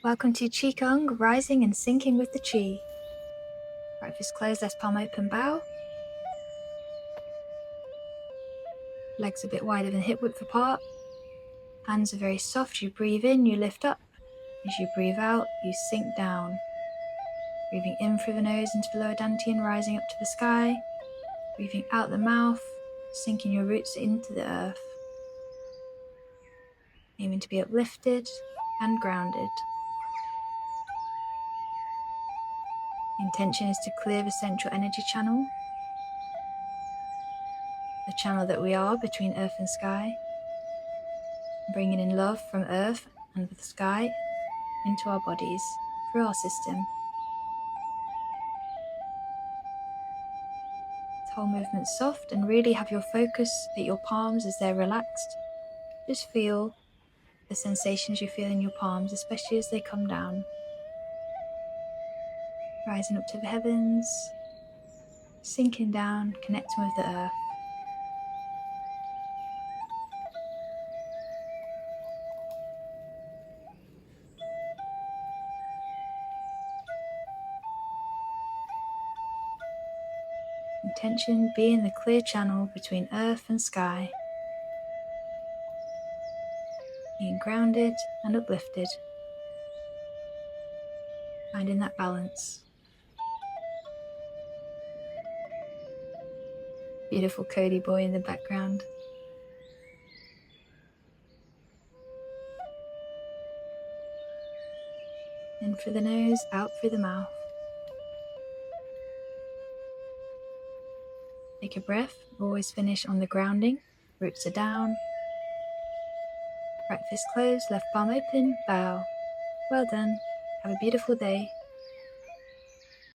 Welcome to Qi Gong, rising and sinking with the Qi. Right fist closed, left palm open, bow. Legs a bit wider than hip width apart. Hands are very soft. You breathe in, you lift up. As you breathe out, you sink down. Breathing in through the nose into the lower dantian, rising up to the sky. Breathing out the mouth, sinking your roots into the earth. Aiming to be uplifted and grounded. Intention is to clear the central energy channel, the channel that we are between earth and sky, bringing in love from earth and the sky into our bodies, through our system. This whole movement soft, and really have your focus at your palms as they're relaxed. Just feel the sensations you feel in your palms, especially as they come down. Rising up to the heavens, sinking down, connecting with the earth. Intention being the clear channel between earth and sky. Being grounded and uplifted. Finding that balance. Beautiful Cody boy in the background. In through the nose, out through the mouth. Take a breath, always finish on the grounding. Roots are down. Right fist closed, left palm open, bow. Well done. Have a beautiful day.